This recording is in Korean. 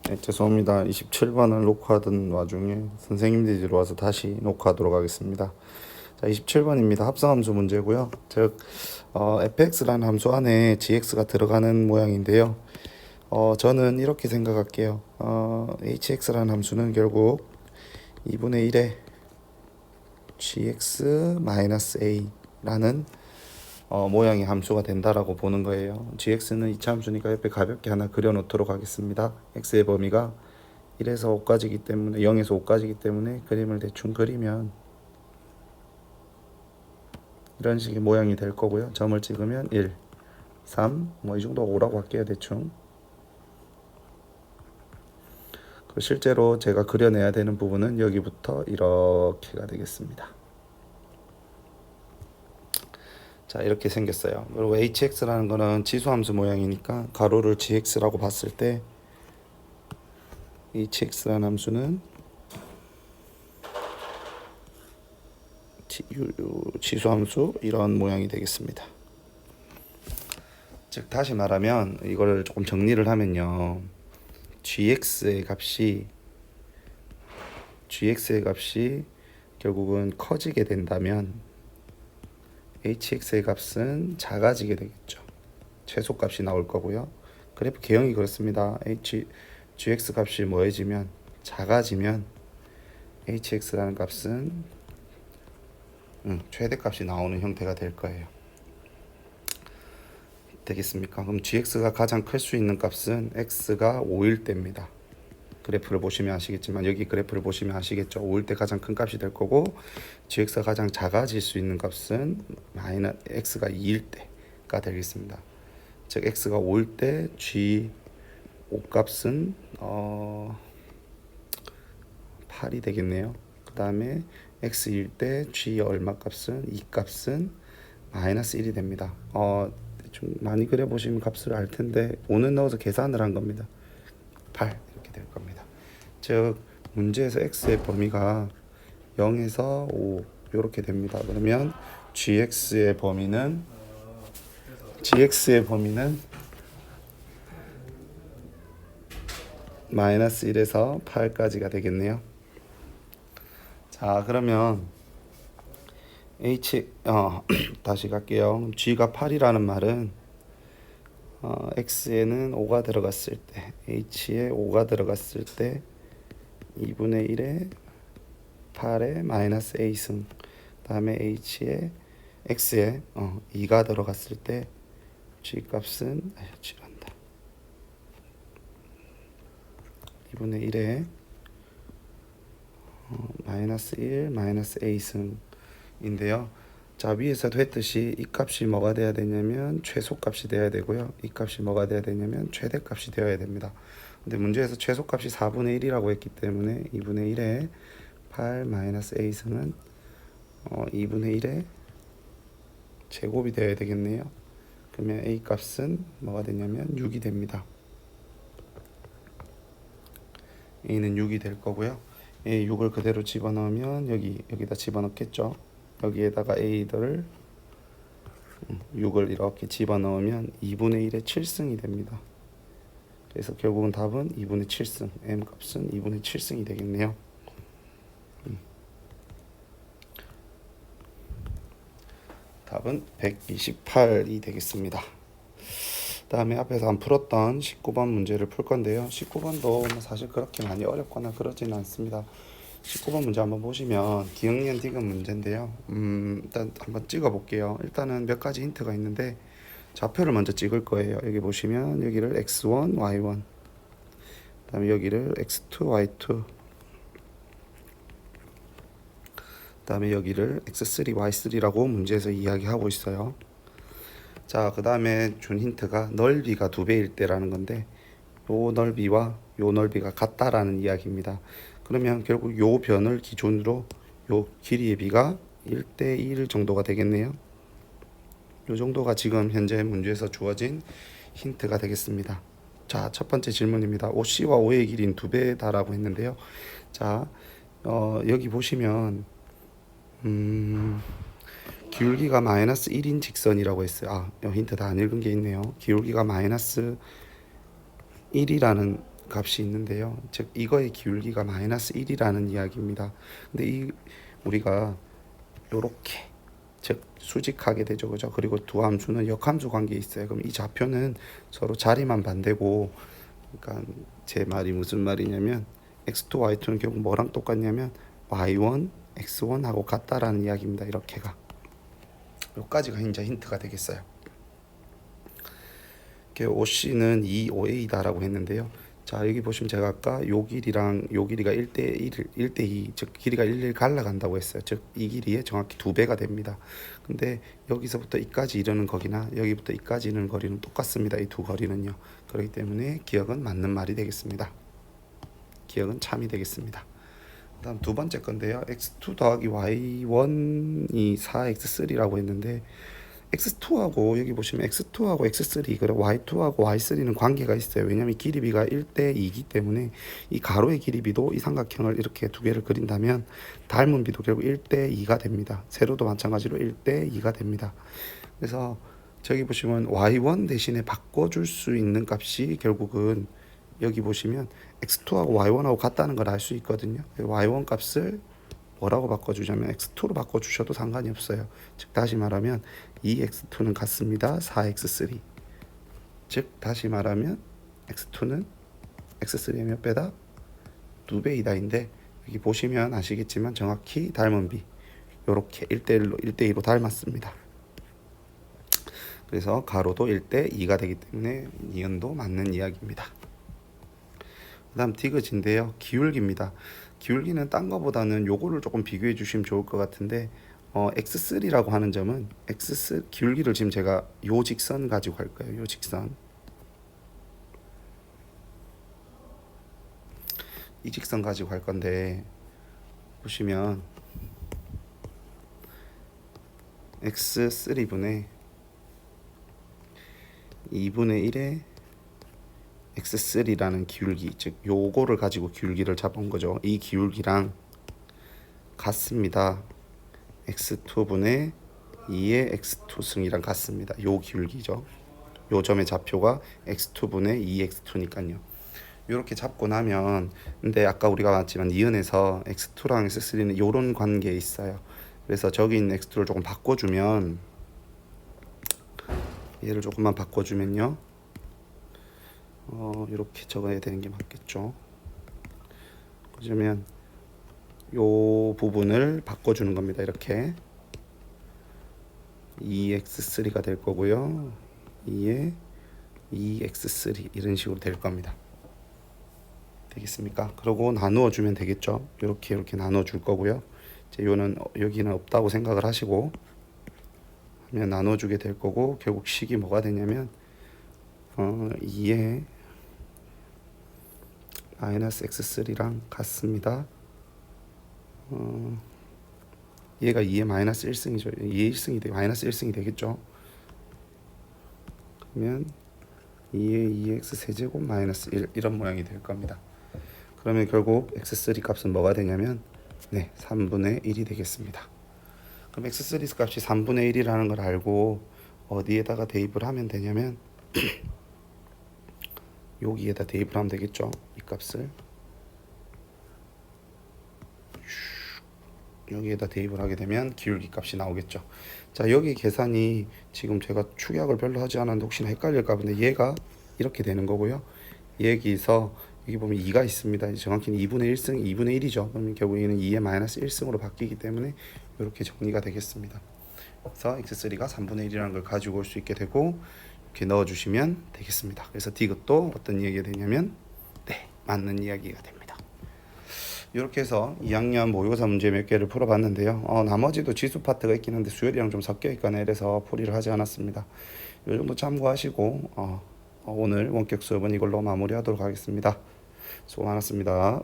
네, 죄송합니다. 27번을 녹화하던 와중에 선생님들이 들어와서 다시 녹화하도록 하겠습니다. 자, 27번입니다. 합성함수 문제고요. 즉, fx라는 함수 안에 gx가 들어가는 모양인데요. 저는 이렇게 생각할게요. hx라는 함수는 결국 2분의 1의 gx-a라는 모양의 함수가 된다라고 보는 거예요. gx는 이차함수니까 옆에 가볍게 하나 그려놓도록 하겠습니다. x의 범위가 1에서 5까지이기 때문에 0에서 5까지이기 때문에 그림을 대충 그리면 이런 식의 모양이 될 거고요. 점을 찍으면 1, 3, 뭐 이 정도 5라고 할게요. 대충. 실제로 제가 그려내야 되는 부분은 여기부터 이렇게가 되겠습니다. 자, 이렇게 생겼어요. 그리고 hx라는 거는 지수함수 모양이니까 가로를 gx라고 봤을 때 hx라는 함수는 지수함수 이런 모양이 되겠습니다. 즉 다시 말하면 이거를 조금 정리를 하면요. gx의 값이 결국은 커지게 된다면 hx의 값은 작아지게 되겠죠. 최소값이 나올 거고요. 그래프 개형이 그렇습니다. gx 값이 뭐해지면 작아지면 hx라는 값은 최대값이 나오는 형태가 될 거예요. 되겠습니까? 그럼 gx가 가장 클 수 있는 값은 x가 5일 때입니다. 그래프를 보시면 아시겠지만 여기 그래프를 보시면 아시겠죠. 5일 때 가장 큰 값이 될 거고 gx가 가장 작아질 수 있는 값은 x가 2일 때가 되겠습니다. 즉 x가 5일 때 g 5값은 8이 되겠네요. 그 다음에 x일 때 g 얼마 값은 2값은 마이너스 1이 됩니다. 좀 많이 그려보시면 값을 알 텐데 5는 넣어서 계산을 한 겁니다. 8 이렇게 될 겁니다. 즉 문제에서 x의 범위가 0에서 5 이렇게 됩니다. 그러면 gx의 범위는 마이너스 1에서 8까지가 되겠네요. 자, 그러면 다시 갈게요. g가 8이라는 말은 x에는 5가 들어갔을 때 h에 5가 들어갔을 때 2분의 1에 8에 마이너스 a승 다음에 x에 2가 들어갔을 때 g값은 2분의 1에 마이너스 1 마이너스 a승인데요. 자, 위에서도 했듯이 이 값이 뭐가 돼야 되냐면 최소값이 돼야 되고요. 이 값이 뭐가 돼야 되냐면 최대값이 되어야 됩니다. 근데 문제에서 최소값이 4분의 1이라고 했기 때문에 2분의 1에 8 마이너스 a승은 2분의 1의 제곱이 되어야 되겠네요. 그러면 a 값은 뭐가 되냐면 6이 됩니다. a는 6이 될 거고요. a 6을 그대로 집어넣으면 여기다 집어넣겠죠. 여기에다가 a들을 6을 이렇게 집어넣으면 2분의 1의 7승이 됩니다. 그래서 결국은 답은 2분의 7승, m 값은 2분의 7승이 되겠네요. 답은 128이 되겠습니다. 다음에 앞에서 안 풀었던 19번 문제를 풀 건데요. 19번도 사실 그렇게 많이 어렵거나 그러지는 않습니다. 19번 문제 한번 보시면 기억니은 디귿 문제인데요. 일단 한번 찍어 볼게요. 일단은 몇 가지 힌트가 있는데 좌표를 먼저 찍을 거예요. 여기 보시면 여기를 x1, y1 그 다음에 여기를 x2, y2 그 다음에 여기를 x3, y3라고 문제에서 이야기하고 있어요. 자, 그 다음에 준 힌트가 넓이가 2배일 때라는 건데 요 넓이와 요 넓이가 같다라는 이야기입니다. 그러면 결국 요 변을 기준으로 요 길이의 비가 1대 1 정도가 되겠네요. 요 정도가 지금 현재 문제에서 주어진 힌트가 되겠습니다. 자, 첫 번째 질문입니다. OC와 O의 길이는 2배다라고 했는데요. 자, 여기 보시면 기울기가 마이너스 1인 직선이라고 했어요. 힌트 다 안 읽은 게 있네요. 기울기가 마이너스 1이라는 값이 있는데요. 즉 이거의 기울기가 마이너스 1이라는 이야기입니다. 근데 이 우리가 요렇게 즉 수직하게 되죠. 그죠? 그리고 두 함수는 역함수 관계에 있어요. 그럼 이 좌표는 서로 자리만 반대고, 그러니까 제 말이 무슨 말이냐면 x2, y2는 결국 뭐랑 똑같냐면 y1, x1하고 같다라는 이야기입니다. 이렇게가. 여기까지가 이제 힌트가 되겠어요. OC는 2OA다라고 했는데요. 자, 여기 보시면 제가 아까 요 길이랑 요 길이가 1대2, 즉 길이가 1을 갈라간다고 했어요. 즉 이 길이의 정확히 2배가 됩니다. 근데 여기서부터 이까지 이르는 거리나 여기부터 이까지 이르는 거리는 똑같습니다. 이 두 거리는요. 그렇기 때문에 기억은 맞는 말이 되겠습니다. 기억은 참이 되겠습니다. 다음 두 번째 건데요. x2 더하기 y1이 4x3라고 했는데 x2하고 여기 보시면 x2하고 x3 그리고 y2하고 y3는 관계가 있어요. 왜냐하면 길이비가 1대2이기 때문에 이 가로의 길이비도 이 삼각형을 이렇게 두 개를 그린다면 닮은 비도 결국 1대2가 됩니다. 세로도 마찬가지로 1대2가 됩니다. 그래서 저기 보시면 y1 대신에 바꿔줄 수 있는 값이 결국은 여기 보시면 x2하고 y1하고 같다는 걸 알 수 있거든요. y1 값을 뭐라고 바꿔주자면 x2로 바꿔주셔도 상관이 없어요. 즉 다시 말하면 2x2는 같습니다. 4x3. 즉 다시 말하면 x2는 x3의 몇 배다? 2배이다인데 여기 보시면 아시겠지만 정확히 닮은 비 요렇게 1대1로 닮았습니다. 그래서 가로도 1대2가 되기 때문에 니은도 맞는 이야기입니다. 그 다음 디귿인데요. 기울기입니다. 기울기는 딴 거보다는 요거를 조금 비교해 주시면 좋을 것 같은데 x3라고 하는 점은 기울기를 지금 제가 요 직선 가지고 갈 거예요. 요 직선. 이 직선 가지고 갈 건데 보시면 x3분의 2분의 1의 x3라는 기울기, 즉 요거를 가지고 기울기를 잡은 거죠. 이 기울기랑 같습니다. x2분의 2의 x2 승이랑 같습니다. 요 기울기죠. 요 점의 좌표가 x2분의 2x2니까요. 이렇게 잡고 나면, 근데 아까 우리가 봤지만 니은에서 x2랑 x3는 요런 관계에 있어요. 그래서 저기 있는 x2를 조금 바꿔주면, 얘를 조금만 바꿔주면요, 이렇게 적어야 되는 게 맞겠죠. 그러면 요 부분을 바꿔주는 겁니다. 이렇게 2x3가 될 거고요. 2에 2x3 이런 식으로 될 겁니다. 되겠습니까? 그리고 나누어 주면 되겠죠. 이렇게 나누어 줄 거고요. 이제 요는 여기는 없다고 생각을 하시고 하면 나누어 주게 될 거고, 결국 식이 뭐가 되냐면 2에 마이너스 x3랑 같습니다. 얘가 2의 마이너스 1승이죠. 2의 1승이 돼 마이너스 1승이 되겠죠. 그러면 2의 2x 세제곱 마이너스 1 이런 모양이 될 겁니다. 그러면 결국 x3 값은 뭐가 되냐면 3분의 1이 되겠습니다. 그럼 x3 값이 3분의 1이라는 걸 알고 어디에다가 대입을 하면 되냐면 여기에다 대입을 하면 되겠죠. 이 값을 여기에다 대입을 하게 되면 기울기 값이 나오겠죠. 자, 여기 계산이 지금 제가 축약을 별로 하지 않았는데 혹시나 헷갈릴까 본데 얘가 이렇게 되는 거고요. 여기서 여기 보면 2가 있습니다. 정확히는 2분의 1승, 2분의 1이죠. 그러면 결국 얘는 2의 마이너스 1승으로 바뀌기 때문에 이렇게 정리가 되겠습니다. 그래서 x3가 3분의 1이라는 걸 가지고 올 수 있게 되고 이렇게 넣어주시면 되겠습니다. 그래서 디귿도 어떤 이야기가 되냐면 맞는 이야기가 됩니다. 이렇게 해서 2학년 모의고사 문제 몇 개를 풀어봤는데요. 나머지도 지수 파트가 있긴 한데 수열이랑 좀 섞여 있거나 이래서 풀이를 하지 않았습니다. 이 정도 참고하시고 오늘 원격 수업은 이걸로 마무리하도록 하겠습니다. 수고 많았습니다.